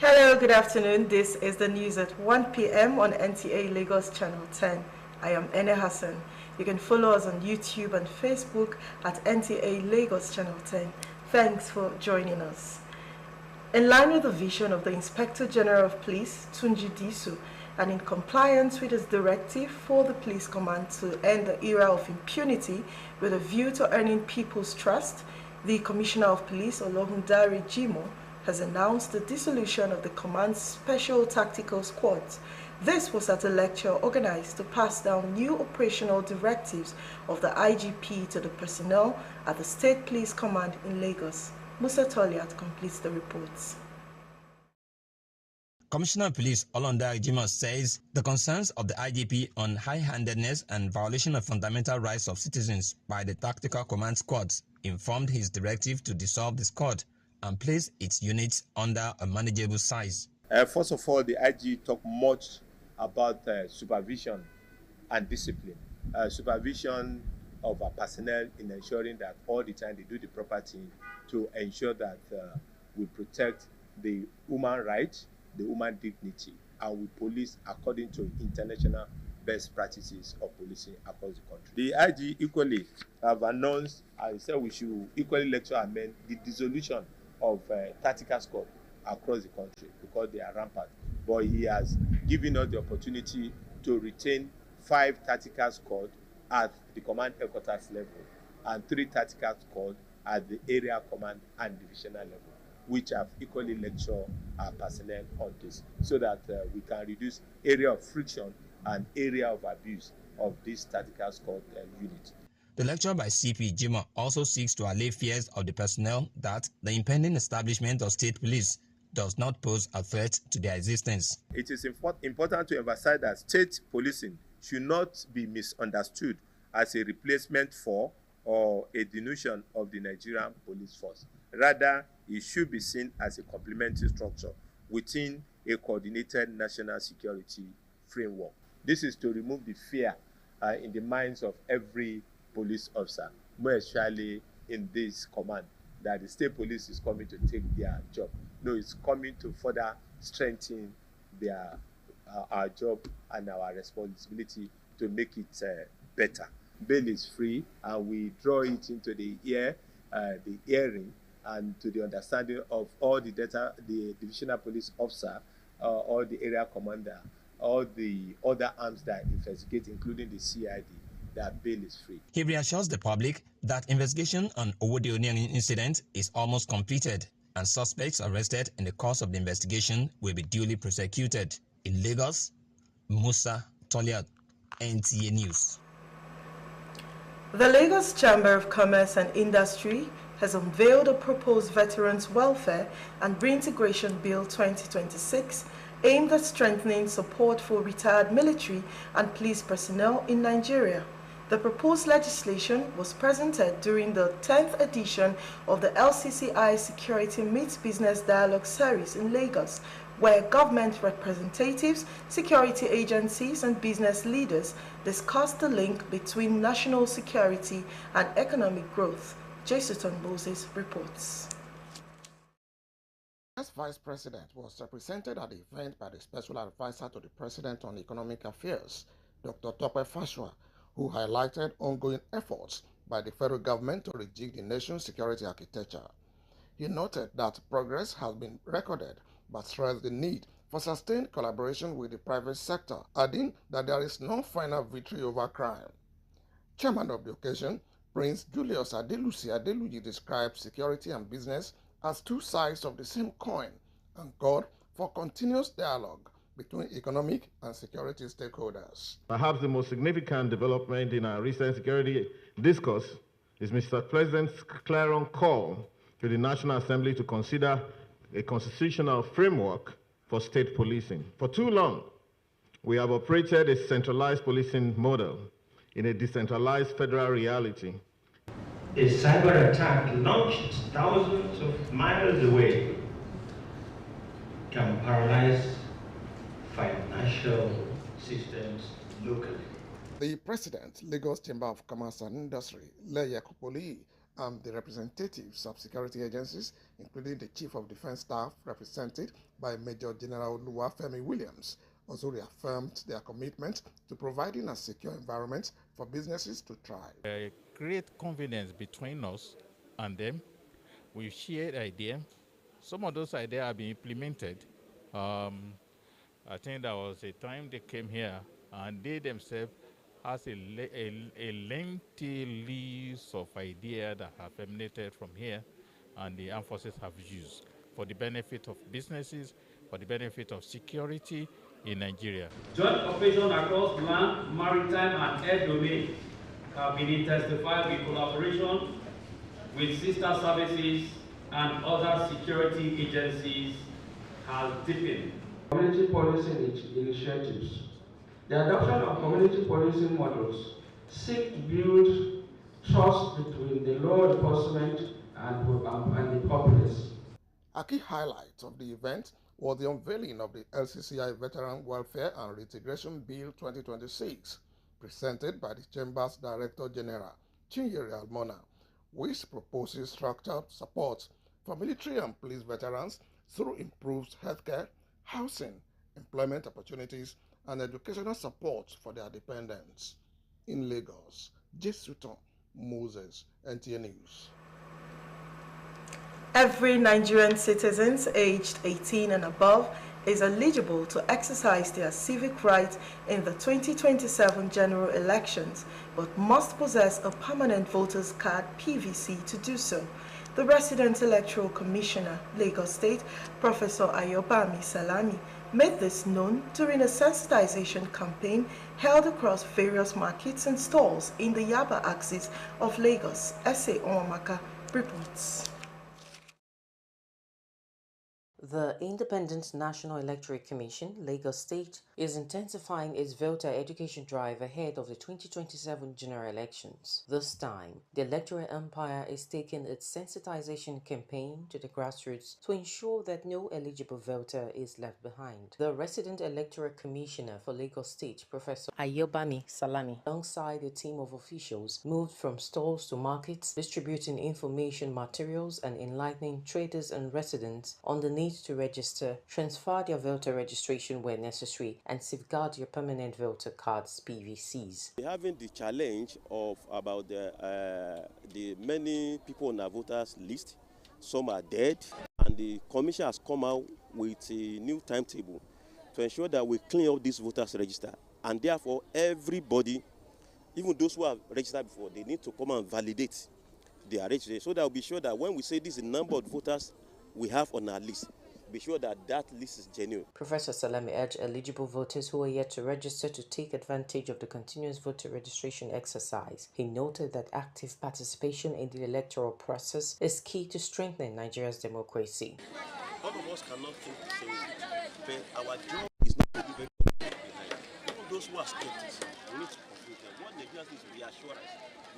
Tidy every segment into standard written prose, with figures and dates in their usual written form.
Hello, good afternoon. This is the news at 1 p.m. on NTA Lagos Channel 10. I am Nta Ch10. You can follow us on YouTube and Facebook at NTA Lagos Channel 10. Thanks for joining us. In line with the vision of the Inspector General of Police, Nta Ch10, and in compliance with his directive for the police command to end the era of impunity with a view to earning people's trust, the Commissioner of Police, Nta Ch10, has announced the dissolution of the command's special tactical squads. This was at a lecture organized to pass down new operational directives of the IGP to the personnel at the State Police Command in Lagos. Musa Toliat completes the reports. Commissioner of Police Nta Ch10 says the concerns of the IGP on high-handedness and violation of fundamental rights of citizens by the tactical command squads informed his directive to dissolve the squad and place its units under a manageable size. First of all, the IG talked much about supervision and discipline. Supervision of our personnel in ensuring that all the time they do the proper thing to ensure that we protect the human rights, the human dignity, and we police according to international best practices of policing across the country. The IG equally have announced and said we should equally lecture and amend the dissolution of tactical squad across the country because they are rampant. But he has given us the opportunity to retain 5 tactical squads at the command headquarters level and 3 tactical squads at the area command and divisional level, which have equally lectured our personnel on this, so that we can reduce area of friction and area of abuse of this tactical squad unit. The lecture by CP Ch10 also seeks to allay fears of the personnel that the impending establishment of state police does not pose a threat to their existence. It is important to emphasize that state policing should not be misunderstood as a replacement for or a diminution of the Nigerian police force. Rather, it should be seen as a complementary structure within a coordinated national security framework. This is to remove the fear in the minds of every police officer, more especially in this command, that the state police is coming to take their job. No, it's coming to further strengthen our job and our responsibility to make it better. Bail is free, and we draw it into the hearing, and to the understanding of all the data, the divisional police officer, or the area commander, all the other arms that investigate, including the CID, that bail is free. He reassures the public that investigation on Owode Oniyan incident is almost completed and suspects arrested in the course of the investigation will be duly prosecuted. In Lagos, Musa Toliat, NTA News. The Lagos Chamber of Commerce and Industry has unveiled a proposed Veterans Welfare and Reintegration Bill 2026 aimed at strengthening support for retired military and police personnel in Nigeria. The proposed legislation was presented during the 10th edition of the LCCI Security Meets Business Dialogue Series in Lagos, where government representatives, security agencies, and business leaders discussed the link between national security and economic growth. Jason Moses reports. As Vice President was represented at the event by the Special Advisor to the President on Economic Affairs, Dr. Tope Fashua, who highlighted ongoing efforts by the federal government to rejig the nation's security architecture. He noted that progress has been recorded, but stressed the need for sustained collaboration with the private sector, adding that there is no final victory over crime. Chairman of the occasion, Prince Julius Adeluji described security and business as two sides of the same coin and called for continuous dialogue between economic and security stakeholders. Perhaps the most significant development in our recent security discourse is Mr. President's clarion call to the National Assembly to consider a constitutional framework for state policing. For too long, we have operated a centralized policing model in a decentralized federal reality. A cyber attack launched thousands of miles away can paralyze financial systems locally. The President, Lagos Chamber of Commerce and Industry, Leye Kupoli, and the representatives of security agencies, including the Chief of Defense Staff, represented by Major General Oluwafemi Williams, also reaffirmed their commitment to providing a secure environment for businesses to thrive. Great confidence between us and them. We've shared ideas. Some of those ideas have been implemented. I think there was a time they came here and they themselves has a lengthy list of ideas that have emanated from here and the armed forces have used for the benefit of businesses, for the benefit of security in Nigeria. Joint operations across land, maritime, and air domain have been intensified with collaboration with sister services and other security agencies has deepened. Community policing initiatives. The adoption of community policing models seek to build trust between the law enforcement and the populace. A key highlight of the event was the unveiling of the LCCI Veteran Welfare and Reintegration Bill 2026, presented by the Chamber's Director General, Chinyere Almona, which proposes structured support for military and police veterans through improved healthcare, housing, employment opportunities, and educational support for their dependents. In Lagos, J. Sutton, Moses, NTA News. Every Nigerian citizen aged 18 and above is eligible to exercise their civic rights in the 2027 general elections, but must possess a permanent voter's card (PVC) to do so. The Resident Electoral Commissioner, Lagos State, Professor Ayobami Salami, made this known during a sensitization campaign held across various markets and stalls in the Yaba axis of Lagos. S.A. Onwamaka reports. The Independent National Electoral Commission, Lagos State, is intensifying its voter education drive ahead of the 2027 general elections. This time, the electoral umpire is taking its sensitization campaign to the grassroots to ensure that no eligible voter is left behind. The Resident Electoral Commissioner for Lagos State, Professor Ayobami Salami, alongside a team of officials, moved from stalls to markets, distributing information materials and enlightening traders and residents on the need to register, transfer their voter registration where necessary, and safeguard your permanent voter cards (PVCs). We're having the challenge of about the many people on our voters list. Some are dead, and the commission has come out with a new timetable to ensure that we clean up this voters register, and therefore everybody, even those who have registered before, they need to come and validate their registration, so that we'll be sure that when we say this is the number of voters we have on our list, be sure that that list is genuine. Professor Salami urged eligible voters who are yet to register to take advantage of the continuous voter registration exercise. He noted that active participation in the electoral process is key to strengthening Nigeria's democracy. All of us cannot think the same way, but our job is not to leave everybody behind. Even those who are skeptics, we need to confront them. What Nigerians need is reassurance.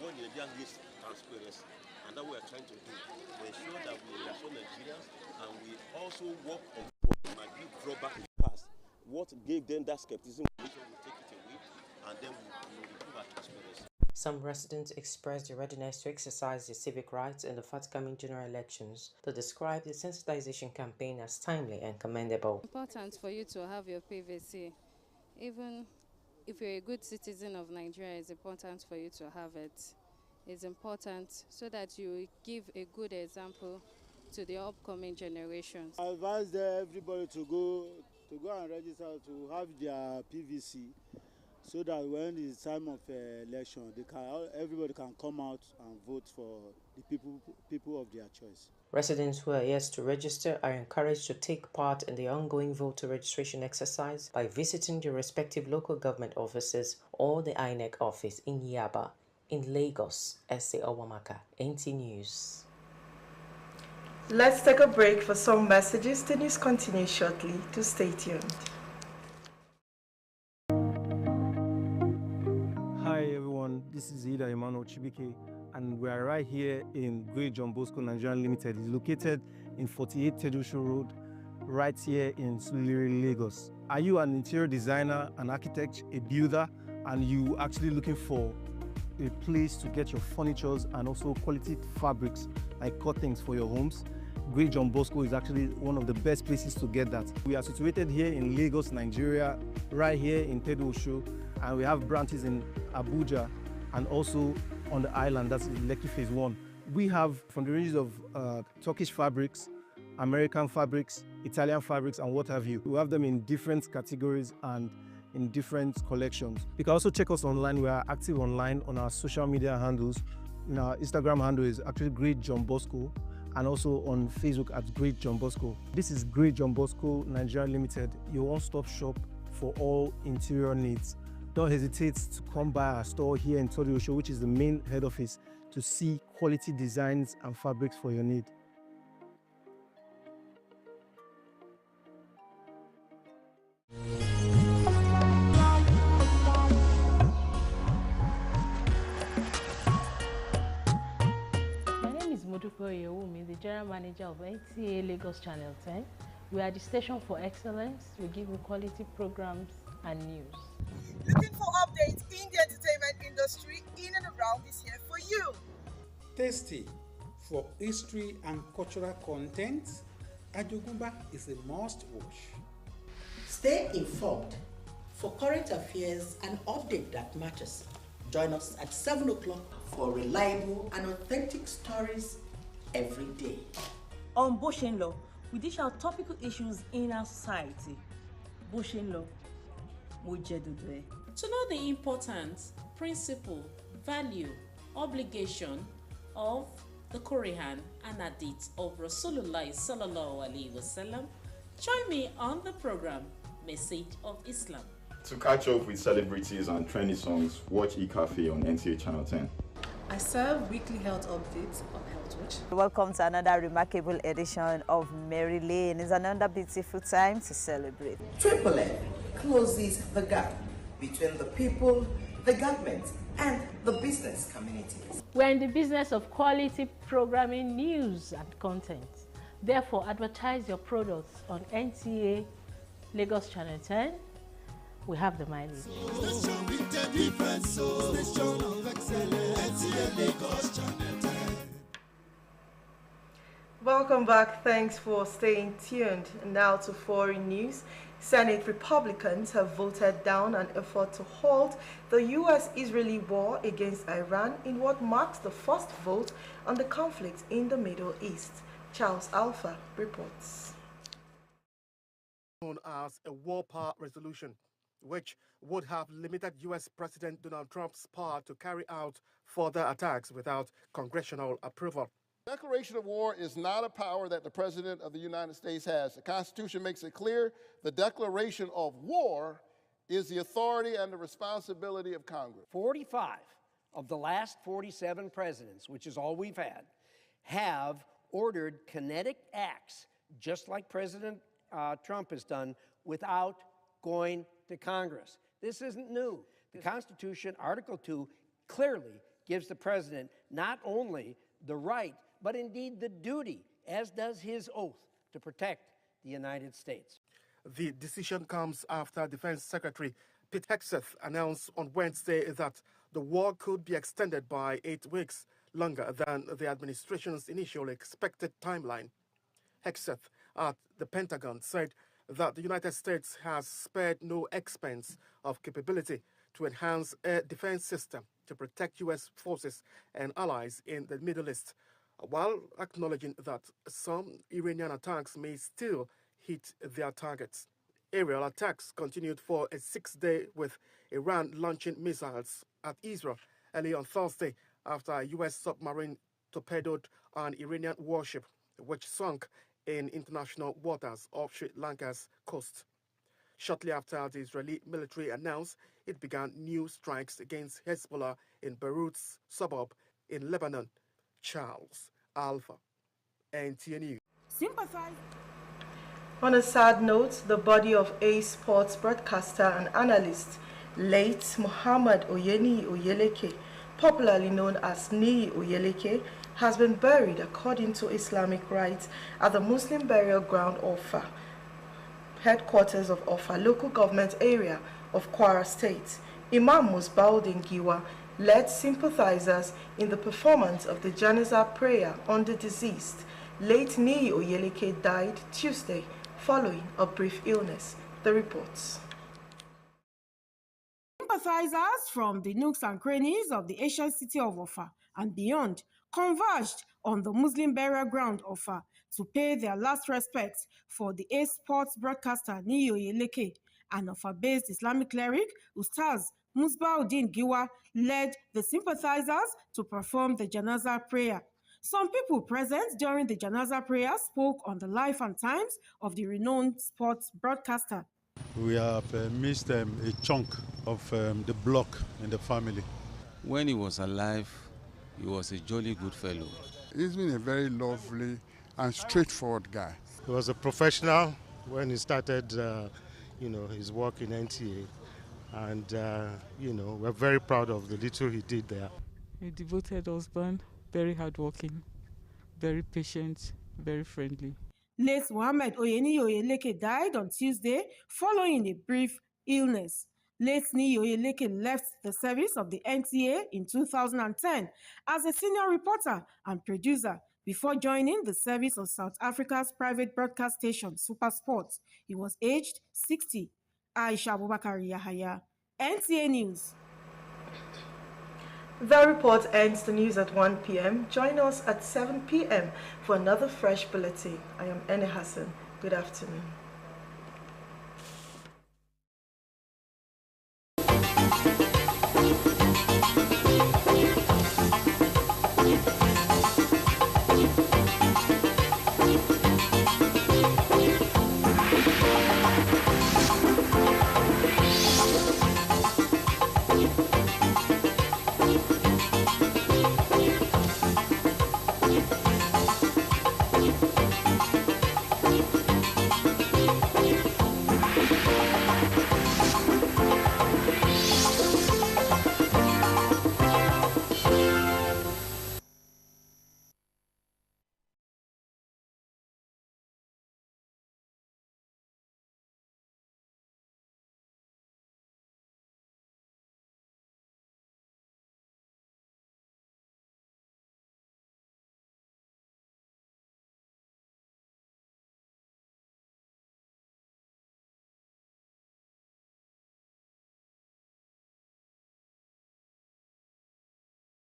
What Nigerians need is transparency. And that we are trying to do to ensure that we reassure Nigerians, and we also work on what might be drawback in the past. What gave them that skepticism, we will take it away, and then we will improve our transparency. Some residents expressed their readiness to exercise their civic rights in the forthcoming general elections to describe the sensitization campaign as timely and commendable. It's important for you to have your PVC. Even if you're a good citizen of Nigeria, it's important for you to have it. It's important so that you give a good example to the upcoming generations. I advise everybody to go and register to have their PVC, so that when it's time of election, everybody can come out and vote for the people of their choice. Residents who are yet to register are encouraged to take part in the ongoing voter registration exercise by visiting their respective local government offices or the INEC office in Yaba, in Lagos. S.A. Owamaka, NT News. Let's take a break for some messages. The news continues shortly. To stay tuned. Hi everyone, this is Ida Emmanuel Chibike, and we are right here in Great John Bosco Nigeria Limited. It's located in 48 Tedusho Road, right here in Suliri, Lagos. Are you an interior designer, an architect, a builder, and you actually looking for a place to get your furnitures and also quality fabrics like curtains for your homes? Great John Bosco is actually one of the best places to get that. We are situated here in Lagos, Nigeria, right here in Tedusho, and we have branches in Abuja and also on the island, that's Lekki Phase 1. We have from the ranges of Turkish fabrics, American fabrics, Italian fabrics, and what have you. We have them in different categories and in different collections. You can also check us online. We are active online on our social media handles. Our Instagram handle is actually Great John Bosco, and also on Facebook at Great John Bosco. This is Great John Bosco Nigeria Limited, your one-stop shop for all interior needs. Don't hesitate to come by our store here in Todosho, which is the main head office, to see quality designs and fabrics for your need. My name is Modupe Yewumi, the General Manager of NTA Lagos Channel 10. We are the station for excellence. We give you quality programs and news. Looking for updates in the entertainment industry in and around this year for you. Tasty for history and cultural content, Ajogunba is a must-watch. Stay informed for current affairs and update that matters. Join us at 7 o'clock for reliable and authentic stories every day. On Boshenlo, we dish out topical issues in our society. Boshenlo, Mojedude. To know the importance, principle, value, obligation of the Quran and Hadith of Rasulullah Sallallahu Alaihi Wasallam, join me on the program Message of Islam. To catch up with celebrities and trendy songs, watch eCafe on NTA Channel 10. I serve weekly health updates on Health Watch. Welcome to another remarkable edition of Mary Lane. It's another beautiful time to celebrate. Triple M closes the gap between the people, the government, and the business communities. We are in the business of quality programming, news, and content. Therefore, advertise your products on NTA Lagos Channel 10. We have the mileage. Welcome back. Thanks for staying tuned. Now to foreign news. Senate Republicans have voted down an effort to halt the U.S.-Israeli war against Iran in what marks the first vote on the conflict in the Middle East. Charles Alpha reports. Known as a war power resolution, which would have limited U.S. President Donald Trump's power to carry out further attacks without congressional approval. Declaration of war is not a power that the President of the United States has. The Constitution makes it clear the declaration of war is the authority and the responsibility of Congress. 45 of the last 47 presidents, which is all we've had, have ordered kinetic acts, just like President Trump has done, without going to Congress. This isn't new. The Constitution, Article 2, clearly gives the president not only the right, but indeed the duty, as does his oath, to protect the United States. The decision comes after Defense Secretary Pete Hegseth announced on Wednesday that the war could be extended by 8 weeks longer than the administration's initially expected timeline. Hegseth at the Pentagon said that the United States has spared no expense of capability to enhance a defense system to protect U.S. forces and allies in the Middle East, while acknowledging that some Iranian attacks may still hit their targets. Aerial attacks continued for a 6th day, with Iran launching missiles at Israel early on Thursday after a U.S. submarine torpedoed an Iranian warship, which sunk in international waters off Sri Lanka's coast. Shortly after, the Israeli military announced it began new strikes against Hezbollah in Beirut's suburb in Lebanon. Charles Alpha, NTA News. Sympathize. On a sad note, the body of A sports broadcaster and analyst, late Muhammad Oyeni Oyeleke, popularly known as Nta Oyeleke, has been buried according to Islamic rites at the Muslim burial ground Offa, headquarters of Offa local government area of Kwara State. Imam Musbaudin Giwa led sympathizers in the performance of the Janazah prayer on the deceased. Late Nta Oyeleke died Tuesday following a brief illness. The reports. Sympathizers from the nooks and crannies of the ancient city of Offa and beyond converged on the Muslim burial ground Offa to pay their last respects for the A sports broadcaster Nta Oyeleke. An Offa-based Islamic cleric, Ustaz Musbaudin Giwa, led the sympathizers to perform the Janazah prayer. Some people present during the Janazah prayer spoke on the life and times of the renowned sports broadcaster. We have missed a chunk of the block in the family. When he was alive, he was a jolly good fellow. He's been a very lovely and straightforward guy. He was a professional when he started, his work in NTA. And, we're very proud of the little he did there. A devoted husband, very hardworking, very patient, very friendly. Late Muhammad Oyeni Oyeleke died on Tuesday following a brief illness. Late Nta Oyeleke left the service of the NTA in 2010 as a senior reporter and producer before joining the service of South Africa's private broadcast station, SuperSport. He was aged 60. Aisha Abubakar Yahaya, NTA News. The report ends the news at 1 p.m. Join us at 7 p.m. for another fresh bulletin. I am Nta Ch10. Good afternoon.